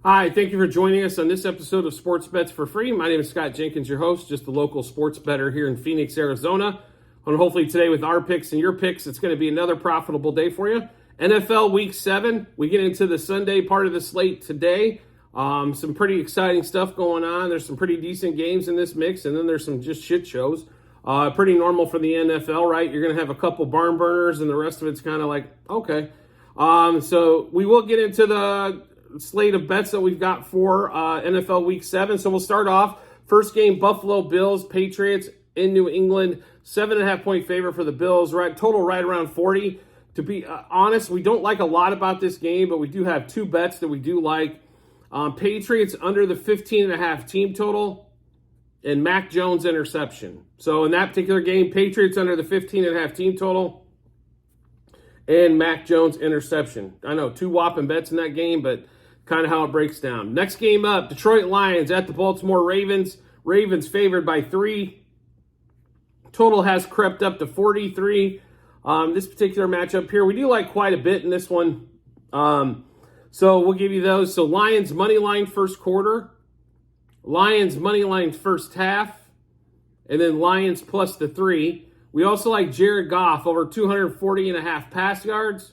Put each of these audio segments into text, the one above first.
Hi, thank you for joining us on this episode of Sports Bets for Free. My name is Scott Jenkins, your host, just a local sports bettor here in Phoenix, Arizona. And hopefully today with our picks and your picks, it's going to be another profitable day for you. NFL Week 7, we get into the Sunday part of the slate today. Some pretty exciting stuff going on. There's some pretty decent games in this mix, and then there's some just shit shows. Pretty normal for the NFL, right? You're going to have a couple barn burners, and the rest of it's kind of like, okay. So we will get into the slate of bets that we've got for NFL Week 7. So we'll start off. First game, Buffalo Bills, Patriots in New England. 7.5 point favorite for the Bills. Right, total right around 40. To be honest, we don't like a lot about this game, but we do have two bets that we do like. Patriots under the 15.5 team total and Mac Jones interception. So in that particular game, Patriots under the 15.5 team total and Mac Jones interception. I know, two whopping bets in that game, but kind of how it breaks down. Next game up, Detroit Lions at the Baltimore Ravens. Ravens favored by 3. Total has crept up to 43. This particular matchup here, we do like quite a bit in this one. So we'll give you those. So Lions money line first quarter, Lions money line first half, and then Lions plus the 3. We also like Jared Goff over 240.5 pass yards.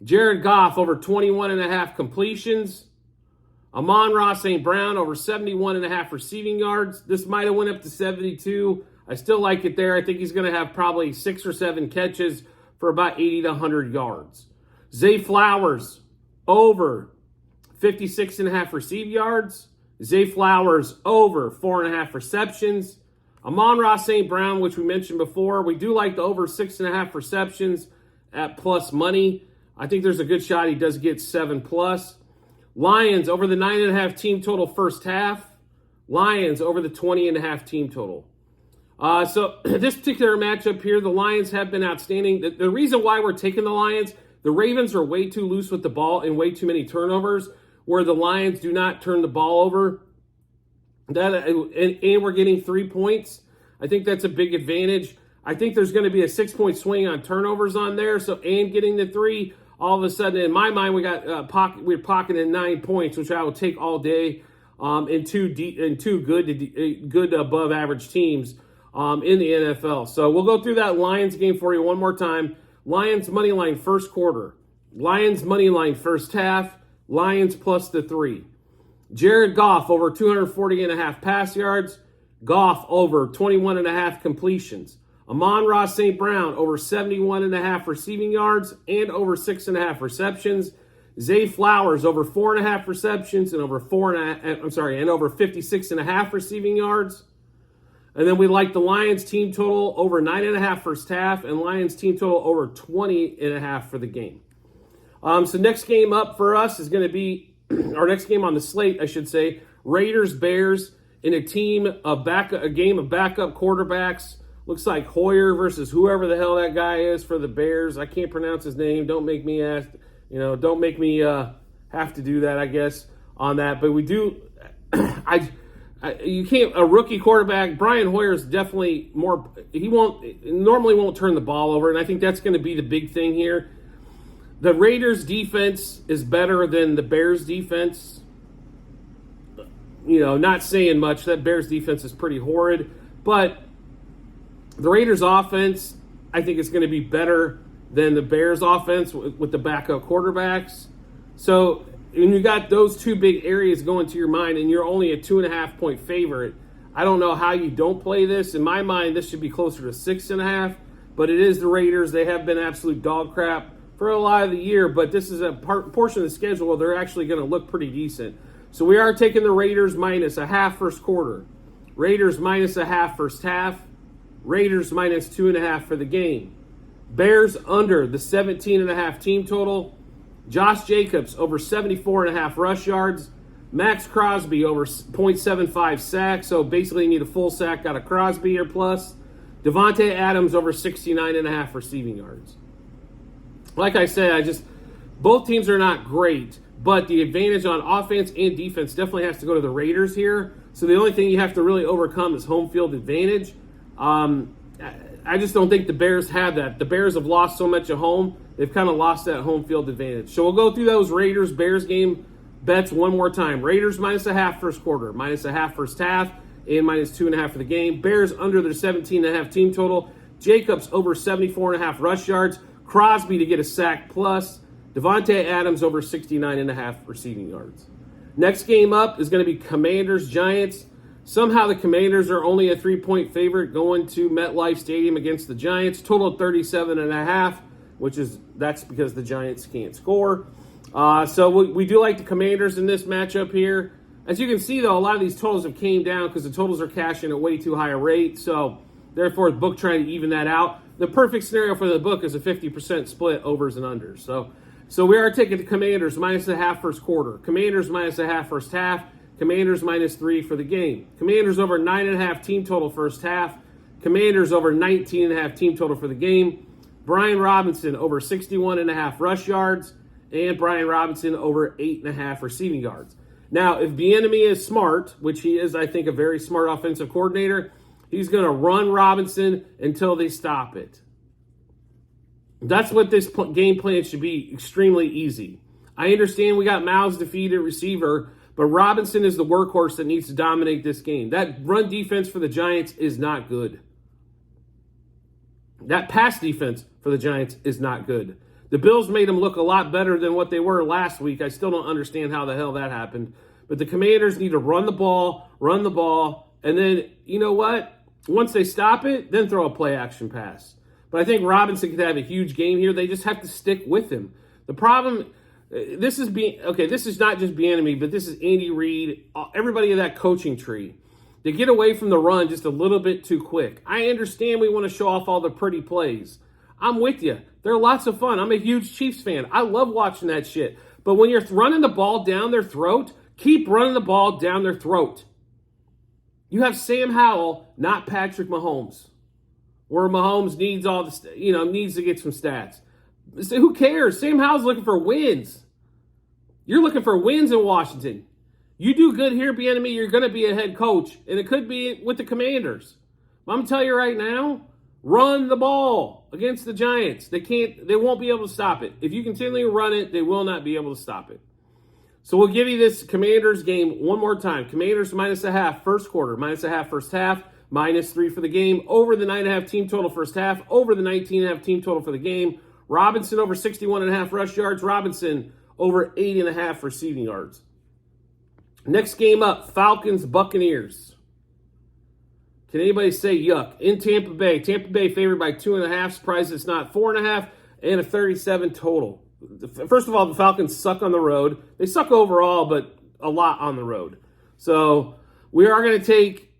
Jared Goff over 21.5 completions. Amon-Ra St. Brown over 71.5 receiving yards. This might have went up to 72. I still like it there. I think he's going to have probably 6 or 7 catches for about 80 to 100 yards. Zay Flowers over 56.5 receiving yards. Zay Flowers over 4.5 receptions. Amon-Ra St. Brown, which we mentioned before, we do like the over 6.5 receptions at plus money. I think there's a good shot he does get 7 plus. Lions over the 9.5 team total first half. Lions over the 20.5 team total. So this particular matchup here, the Lions have been outstanding. The reason why we're taking the Lions, the Ravens are way too loose with the ball and way too many turnovers, where the Lions do not turn the ball over. And we're getting 3 points. I think that's a big advantage. I think there's going to be a 6-point swing on turnovers on there. So, and getting the 3, all of a sudden, in my mind, we're pocketing 9 points, which I will take all day. In two good above average teams in the NFL. So we'll go through that Lions game for you one more time. Lions money line first quarter, Lions money line first half, Lions plus the 3. Jared Goff over 240.5 pass yards, Goff over 21.5 completions. Amon-Ra St. Brown over 71.5 receiving yards and over 6.5 receptions. Zay Flowers over 4.5 receptions and over 56.5 receiving yards. And then we like the Lions team total over 9.5 first half and Lions team total over 20.5 for the game. So next game up for us is going to be, our next game on the slate, I should say, Raiders Bears in a game of backup quarterbacks. Looks like Hoyer versus whoever the hell that guy is for the Bears. I can't pronounce his name. Don't make me ask. Don't make me have to do that, I guess, on that. But we do. You can't. A rookie quarterback, Brian Hoyer is definitely more. He normally won't turn the ball over, and I think that's going to be the big thing here. The Raiders' defense is better than the Bears' defense. Not saying much. That Bears' defense is pretty horrid, but the Raiders' offense, I think, is going to be better than the Bears' offense with the backup quarterbacks. So when you got those two big areas going to your mind and you're only a 2.5 point favorite, I don't know how you don't play this. In my mind, this should be closer to 6.5, but it is the Raiders. They have been absolute dog crap for a lot of the year, but this is a portion of the schedule where they're actually going to look pretty decent. So we are taking the Raiders minus a half first quarter, Raiders minus a half first half, Raiders minus 2.5 for the game. Bears under the 17.5 team total. Josh Jacobs over 74.5 rush yards. Max Crosby over 0.75 sacks. So basically you need a full sack out of Crosby or plus. Devontae Adams over 69.5 receiving yards. Like I said, both teams are not great, but the advantage on offense and defense definitely has to go to the Raiders here. So the only thing you have to really overcome is home field advantage. I just don't think the Bears have that. The Bears have lost so much at home, they've kind of lost that home field advantage. So we'll go through those Raiders-Bears game bets one more time. Raiders minus a half first quarter, minus a half first half, and minus 2.5 for the game. Bears under their 17.5 team total. Jacobs over 74.5 rush yards. Crosby to get a sack plus. Devontae Adams over 69.5 receiving yards. Next game up is going to be Commanders-Giants. Somehow the Commanders are only a 3-point favorite going to MetLife Stadium against the Giants. Total 37.5, that's because the Giants can't score. So we do like the Commanders in this matchup here. As you can see, though, a lot of these totals have came down because the totals are cashing at way too high a rate. So, therefore, the book trying to even that out. The perfect scenario for the book is a 50% split overs and unders. So we are taking the Commanders minus a half first quarter. Commanders minus a half first half. Commanders minus 3 for the game. Commanders over 9.5 team total first half. Commanders over 19.5 team total for the game. Brian Robinson over 61.5 rush yards. And Brian Robinson over 8.5 receiving yards. Now, if Bieniemy is smart, which he is, I think, a very smart offensive coordinator, he's going to run Robinson until they stop it. That's what this game plan should be, extremely easy. I understand we got mouths to feed at receiver, but Robinson is the workhorse that needs to dominate this game. That run defense for the Giants is not good. That pass defense for the Giants is not good. The Bills made them look a lot better than what they were last week. I still don't understand how the hell that happened. But the Commanders need to run the ball, and then, you know what? Once they stop it, then throw a play-action pass. But I think Robinson could have a huge game here. They just have to stick with him. The problem, this is not just Bieniemy, but this is Andy Reid, everybody in that coaching tree. They get away from the run just a little bit too quick. I understand we want to show off all the pretty plays. I'm with you. They're lots of fun. I'm a huge Chiefs fan. I love watching that shit. But when you're running the ball down their throat, keep running the ball down their throat. You have Sam Howell, not Patrick Mahomes, where Mahomes needs needs to get some stats. So who cares? Sam Howell's looking for wins. You're looking for wins in Washington. You do good here, Bieniemy, you're going to be a head coach, and it could be with the Commanders. But I'm going to tell you right now, run the ball against the Giants. They won't be able to stop it. If you continually run it, they will not be able to stop it. So we'll give you this Commanders game one more time. Commanders minus a half first quarter, minus a half first half, minus 3 for the game, over the 9.5 team total first half, over the 19.5 team total for the game. Robinson over 61.5 rush yards, Robinson over 8.5 receiving yards. Next game up, Falcons Buccaneers. Can anybody say yuck? In Tampa Bay. Tampa Bay favored by 2.5. Surprised it's not 4.5 and a 37 total. First of all, the Falcons suck on the road. They suck overall, but a lot on the road. So we are going to take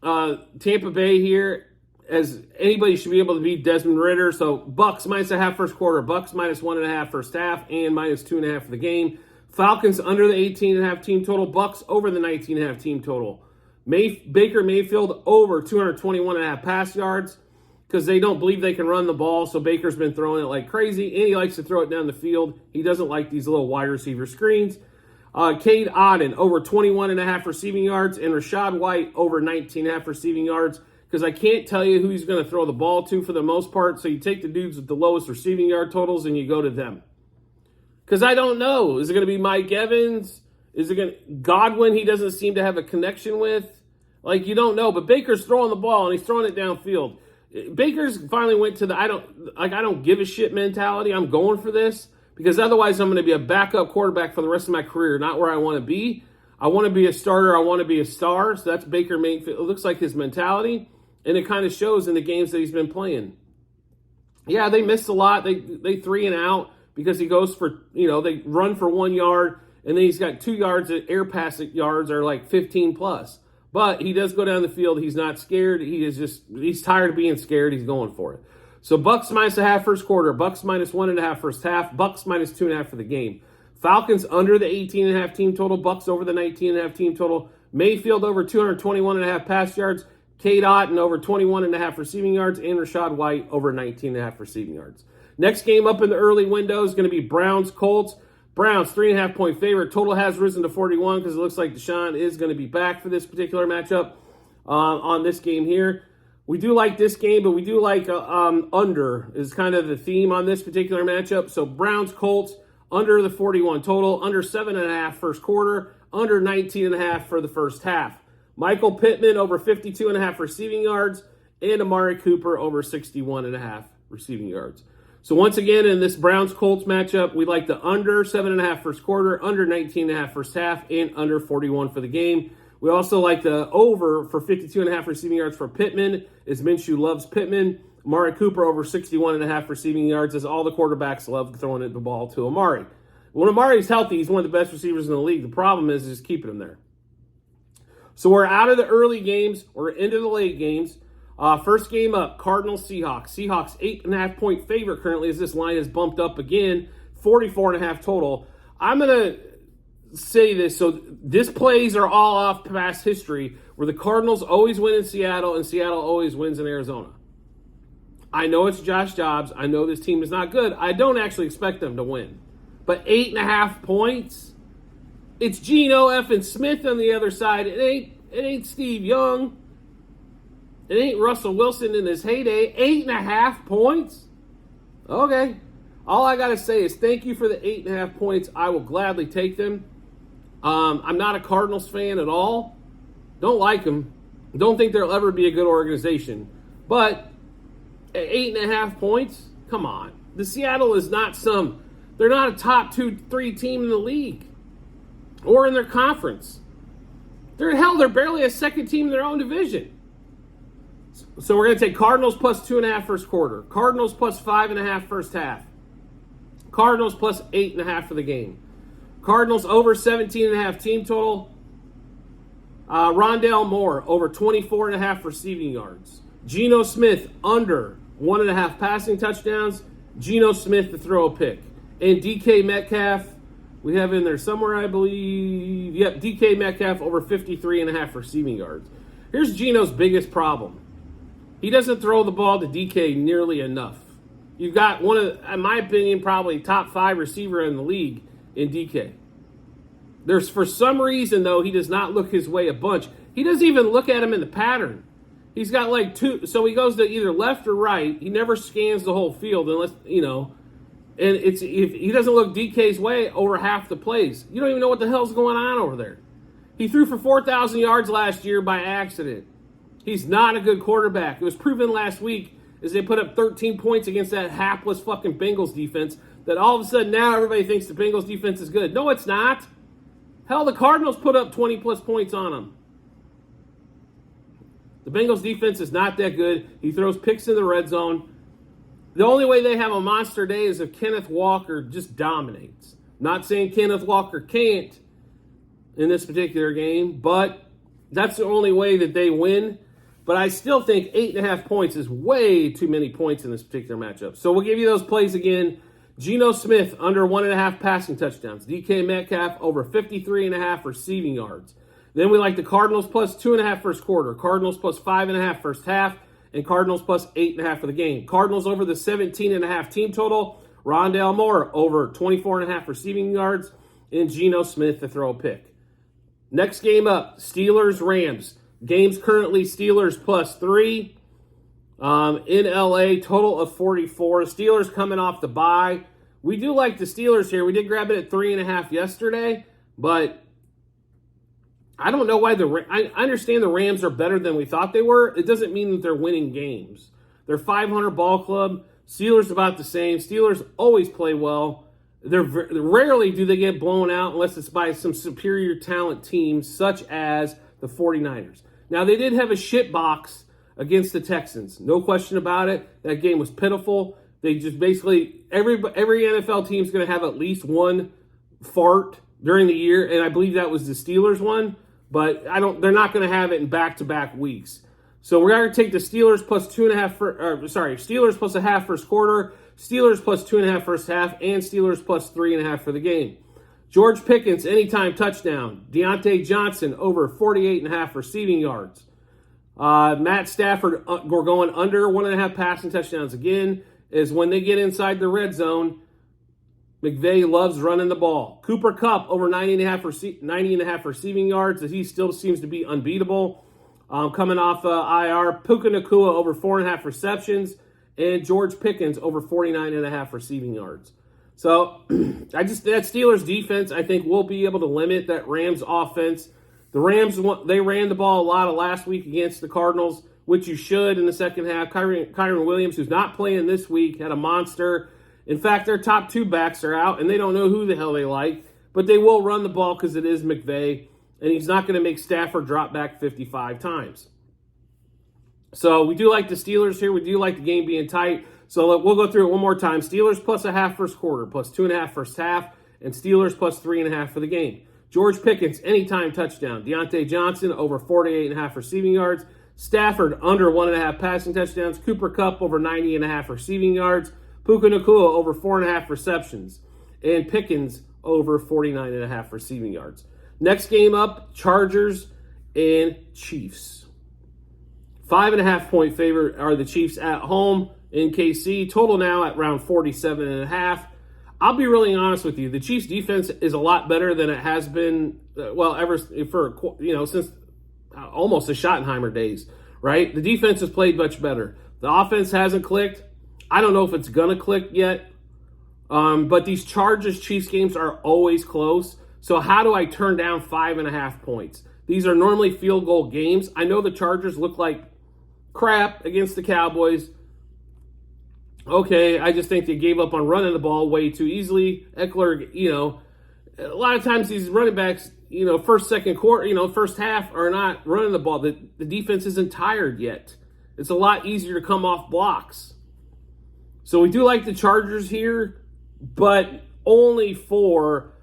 Tampa Bay here, as anybody should be able to beat Desmond Ridder. So Bucks minus a half first quarter, Bucks minus 1.5 first half, and minus 2.5 for the game. Falcons under the 18.5 team total, Bucks over the 19.5 team total. Baker Mayfield over 221.5 pass yards, because they don't believe they can run the ball, so Baker's been throwing it like crazy, and he likes to throw it down the field. He doesn't like these little wide receiver screens. Cade Otton over 21.5 receiving yards, and Rachaad White over 19.5 receiving yards, because I can't tell you who he's going to throw the ball to for the most part, so you take the dudes with the lowest receiving yard totals and you go to them. Because I don't know. Is it going to be Mike Evans? Is it going to Godwin? He doesn't seem to have a connection with. Like, you don't know, but Baker's throwing the ball, and he's throwing it downfield. Baker's finally went to the I don't give a shit mentality. I'm going for this because otherwise I'm going to be a backup quarterback for the rest of my career, not where I want to be. I want to be a starter. I want to be a star. So that's Baker Mayfield. It looks like his mentality, and it kind of shows in the games that he's been playing. Yeah, they missed a lot. They 3 and out because he goes for, they run for 1 yard, and then he's got 2 yards. Air pass yards are like 15 plus. But he does go down the field. He's not scared. He's tired of being scared. He's going for it. So Bucks minus a half first quarter. Bucks minus 1.5 first half. Bucks minus 2.5 for the game. Falcons under the 18.5 team total. Bucks over the 19.5 team total. Mayfield over 221.5 pass yards. Cade Otton over 21.5 receiving yards. And Rachaad White over 19.5 receiving yards. Next game up in the early window is going to be Browns-Colts. Browns, 3.5-point favorite. Total has risen to 41 because it looks like Deshaun is going to be back for this particular matchup on this game here. We do like this game, but we do like under is kind of the theme on this particular matchup. So Browns, Colts, under the 41 total, under 7.5 first quarter, under 19.5 for the first half. Michael Pittman over 52.5 receiving yards, and Amari Cooper over 61.5 receiving yards. So once again, in this Browns-Colts matchup, we like the under 7.5 first quarter, under 19.5 first half, and under 41 for the game. We also like the over for 52.5 receiving yards for Pittman, as Minshew loves Pittman. Amari Cooper over 61.5 receiving yards, as all the quarterbacks love throwing the ball to Amari. When Amari's healthy, he's one of the best receivers in the league. The problem is just keeping him there. So we're out of the early games. We're into the late games. First game up, Cardinals-Seahawks. Seahawks 8.5-point favorite currently, as this line is bumped up again, 44.5 total. I'm going to say this. So this plays are all off past history where the Cardinals always win in Seattle and Seattle always wins in Arizona. I know it's Josh Dobbs. I know this team is not good. I don't actually expect them to win. But 8.5 points? It's Geno effing Smith on the other side. It ain't Steve Young. It ain't Russell Wilson in his heyday. 8.5 points? Okay. All I got to say is thank you for the 8.5 points. I will gladly take them. I'm not a Cardinals fan at all. Don't like them. Don't think they'll ever be a good organization. But at 8.5 points? Come on. The Seattle is not they're not a top 2-3 team in the league or in their conference. They're barely a second team in their own division. So we're going to take Cardinals plus 2.5 first quarter. Cardinals plus 5.5 first half. Cardinals plus 8.5 for the game. Cardinals over 17.5 team total. Rondale Moore over 24.5 receiving yards. Geno Smith under 1.5 passing touchdowns. Geno Smith to throw a pick. And DK Metcalf, we have in there somewhere, I believe. Yep, DK Metcalf over 53.5 receiving yards. Here's Geno's biggest problem. He doesn't throw the ball to DK nearly enough. You've got one of, in my opinion, probably top 5 receiver in the league in DK. There's, for some reason, though, he does not look his way a bunch. He doesn't even look at him in the pattern. He's got like 2, so he goes to either left or right. He never scans the whole field unless, and if he doesn't look DK's way over half the plays. You don't even know what the hell's going on over there. He threw for 4,000 yards last year by accident. He's not a good quarterback. It was proven last week as they put up 13 points against that hapless fucking Bengals defense that all of a sudden now everybody thinks the Bengals defense is good. No, it's not. Hell, the Cardinals put up 20-plus points on them. The Bengals defense is not that good. He throws picks in the red zone. The only way they have a monster day is if Kenneth Walker just dominates. Not saying Kenneth Walker can't in this particular game, but that's the only way that they win. But I still think 8.5 points is way too many points in this particular matchup. So we'll give you those plays again. Geno Smith under 1.5 passing touchdowns. DK Metcalf over 53.5 receiving yards. Then we like the Cardinals plus 2.5 first quarter. Cardinals plus 5.5 first half. And Cardinals plus 8.5 for the game. Cardinals over the 17.5 team total. Rondale Moore over 24.5 receiving yards. And Geno Smith to throw a pick. Next game up, Steelers-Rams. Game's currently Steelers plus 3. In LA, total of 44. Steelers coming off the bye. We do like the Steelers here. We did grab it at 3.5 yesterday, but I don't know why I understand the Rams are better than we thought they were. It doesn't mean that they're winning games. They're 500 ball club. Steelers about the same. Steelers always play well. Rarely do they get blown out unless it's by some superior talent teams such as the 49ers. Now, they did have a shit box against the Texans. No question about it. That game was pitiful. They just basically, every NFL team is going to have at least one fart during the year, and I believe that was the Steelers one, but they're not going to have it in back-to-back weeks. So we're going to take the Steelers plus Steelers plus 1/2 first quarter, Steelers plus 2.5 first half, and Steelers plus 3.5 for the game. George Pickens, anytime touchdown. Deontay Johnson, over 48.5 receiving yards. Matt Stafford, we're going under 1.5 passing touchdowns again, is when they get inside the red zone, McVay loves running the ball. Cooper Kupp, over 90.5 receiving yards, as he still seems to be unbeatable. Coming off IR, Puka Nacua, over 4.5 receptions, and George Pickens, over 49.5 receiving yards. So that Steelers defense, I think, will be able to limit that Rams offense. The Rams, they ran the ball a lot of last week against the Cardinals, which you should in the second half. Kyren Williams, who's not playing this week, had a monster. In fact, their top 2 backs are out, and they don't know who the hell they like. But they will run the ball because it is McVay, and he's not going to make Stafford drop back 55 times. So we do like the Steelers here. We do like the game being tight. So we'll go through it one more time. Steelers plus a half first quarter, plus 2.5 first half, and Steelers plus 3.5 for the game. George Pickens, anytime touchdown. Deontay Johnson, over 48.5 receiving yards. Stafford, under 1.5 passing touchdowns. Cooper Kupp, over 90.5 receiving yards. Puka Nacua, over 4.5 receptions. And Pickens, over 49.5 receiving yards. Next game up, Chargers and Chiefs. 5.5 point favorite are the Chiefs at home in KC. Total now at around 47.5. I'll be really honest with you. The Chiefs defense is a lot better than it has been, since almost the Schottenheimer days, right? The defense has played much better. The offense hasn't clicked. I don't know if it's going to click yet. But these Chargers-Chiefs games are always close. So how do I turn down 5.5 points? These are normally field goal games. I know the Chargers look like crap against the Cowboys. Okay, I just think they gave up on running the ball way too easily. Eckler, a lot of times these running backs, first, second quarter, first half are not running the ball. The defense isn't tired yet. It's a lot easier to come off blocks. So we do like the Chargers here, but only for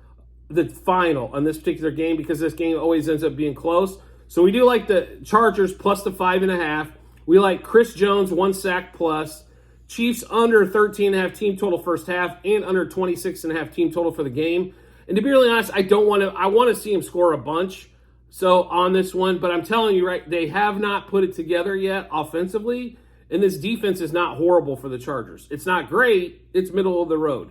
the final on this particular game because this game always ends up being close. So we do like the Chargers plus the 5.5. We like Chris Jones, 1 sack plus. Chiefs under 13.5 team total first half and under 26.5 team total for the game. And to be really honest, I want to see him score a bunch. So on this one, but I'm telling you, right, they have not put it together yet offensively. And this defense is not horrible for the Chargers. It's not great. It's middle of the road.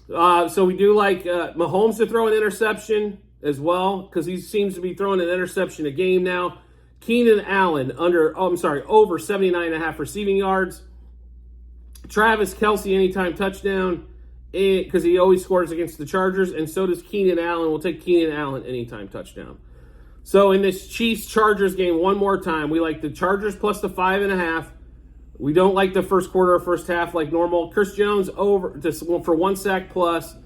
So we do like Mahomes to throw an interception as well because he seems to be throwing an interception a game now. Keenan Allen over 79.5 receiving yards. Travis Kelce anytime touchdown because he always scores against the Chargers, and so does Keenan Allen. We'll take Keenan Allen anytime touchdown. So in this Chiefs-Chargers game, one more time, we like the Chargers plus the 5.5. We don't like the first quarter or first half like normal. Chris Jones over for 1 sack plus.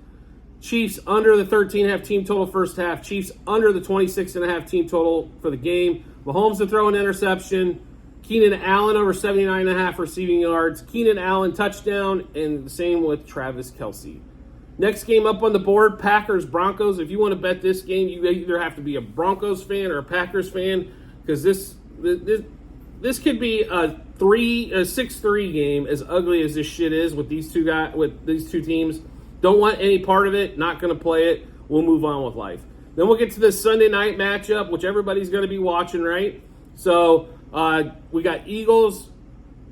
Chiefs under the 13.5 team total first half. Chiefs under the 26.5 team total for the game. Mahomes to throw an interception. Keenan Allen over 79.5 receiving yards. Keenan Allen touchdown, and the same with Travis Kelce. Next game up on the board, Packers-Broncos. If you want to bet this game, you either have to be a Broncos fan or a Packers fan because this could be a 6-3 game, as ugly as this shit is with these two teams. Don't want any part of it. Not going to play it. We'll move on with life. Then we'll get to this Sunday night matchup, which everybody's going to be watching, right? So we got Eagles,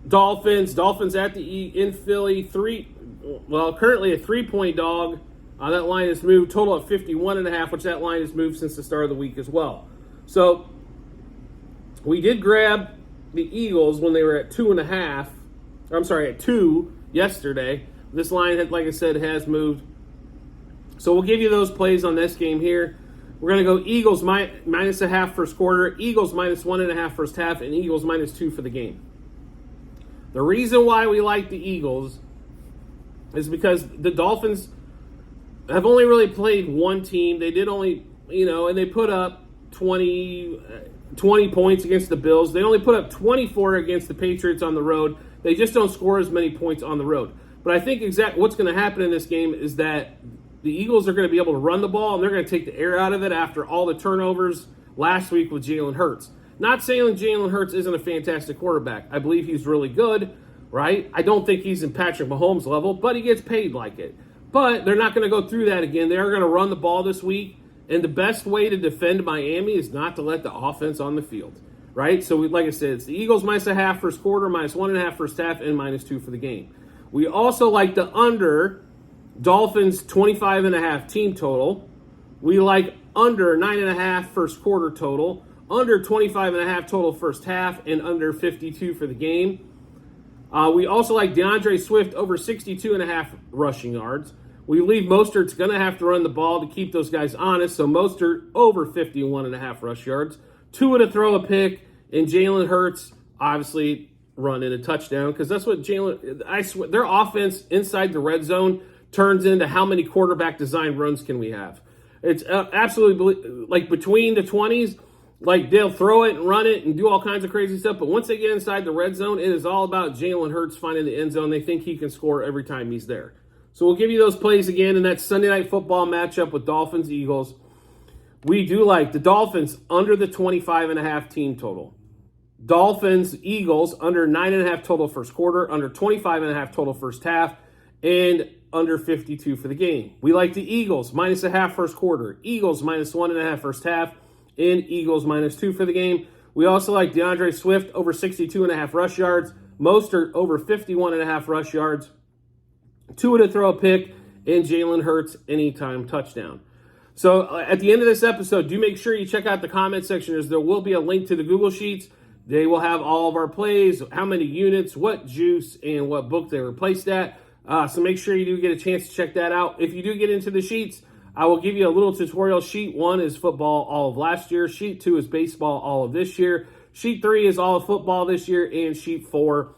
Dolphins. Dolphins in Philly. Currently a 3-point dog. That line has moved. Total of 51.5, which that line has moved since the start of the week as well. So we did grab the Eagles when they were at 2.5. At 2 yesterday. This line, like I said, has moved. So we'll give you those plays on this game here. We're going to go Eagles minus a half first quarter, Eagles minus 1.5 first half, and Eagles minus 2 for the game. The reason why we like the Eagles is because the Dolphins have only really played one team. They did only, and they put up 20 points against the Bills. They only put up 24 against the Patriots on the road. They just don't score as many points on the road. But I think what's going to happen in this game is that the Eagles are going to be able to run the ball, and they're going to take the air out of it after all the turnovers last week with Jalen Hurts. Not saying Jalen Hurts isn't a fantastic quarterback. I believe he's really good, right? I don't think he's in Patrick Mahomes level, but he gets paid like it. But they're not going to go through that again. They're going to run the ball this week, and the best way to defend Miami is not to let the offense on the field, right? So, like I said, it's the Eagles minus a half first quarter, minus 1.5 first half, and minus 2 for the game. We also like the under Dolphins 25.5 team total. We like under 9.5 first quarter total, under 25.5 total first half, and under 52 for the game. We also like DeAndre Swift over 62.5 rushing yards. We believe Mostert's going to have to run the ball to keep those guys honest. So Mostert over 51.5 rush yards. Tua to throw a pick, and Jalen Hurts obviously run in a touchdown, because that's what I swear, their offense inside the red zone turns into how many quarterback design runs can we have. It's absolutely, like, between the 20s, like, they'll throw it and run it and do all kinds of crazy stuff, but once they get inside the red zone, it is all about Jalen Hurts finding the end zone. They think he can score every time he's there. So we'll give you those plays again in that Sunday Night Football matchup with Dolphins-Eagles. We do like the Dolphins under the 25.5 team total. Dolphins, Eagles, under 9.5 total first quarter, under 25.5 total first half, and under 52 for the game. We like the Eagles, -0.5 first quarter, Eagles, -1.5 first half, and Eagles, -2 for the game. We also like DeAndre Swift, over 62.5 rush yards, Mostert, over 51.5 rush yards, Tua to throw a pick, and Jalen Hurts, anytime touchdown. So at the end of this episode, do make sure you check out the comment section, as there will be a link to the Google Sheets. They will have all of our plays, how many units, what juice, and what book they were placed at. So make sure you do get a chance to check that out. If you do get into the sheets, I will give you a little tutorial. Sheet 1 is football all of last year. Sheet 2 is baseball all of this year. Sheet 3 is all of football this year. And Sheet 4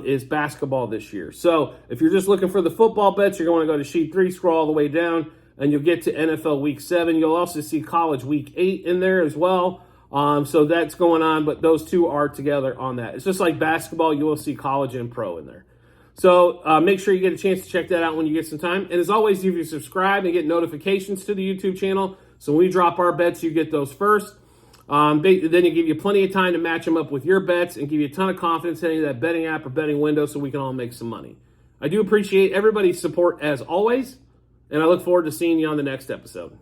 is basketball this year. So if you're just looking for the football bets, you're going to go to Sheet 3, scroll all the way down, and you'll get to NFL Week 7. You'll also see College Week 8 in there as well. So that's going on, but those two are together on that. It's just like basketball, you will see college and pro in there. So make sure you get a chance to check that out when you get some time. And as always, if you subscribe and get notifications to the YouTube channel, so when we drop our bets, you get those first. Then it give you plenty of time to match them up with your bets and give you a ton of confidence in that betting app or betting window, so we can all make some money. I do appreciate everybody's support as always, and I look forward to seeing you on the next episode.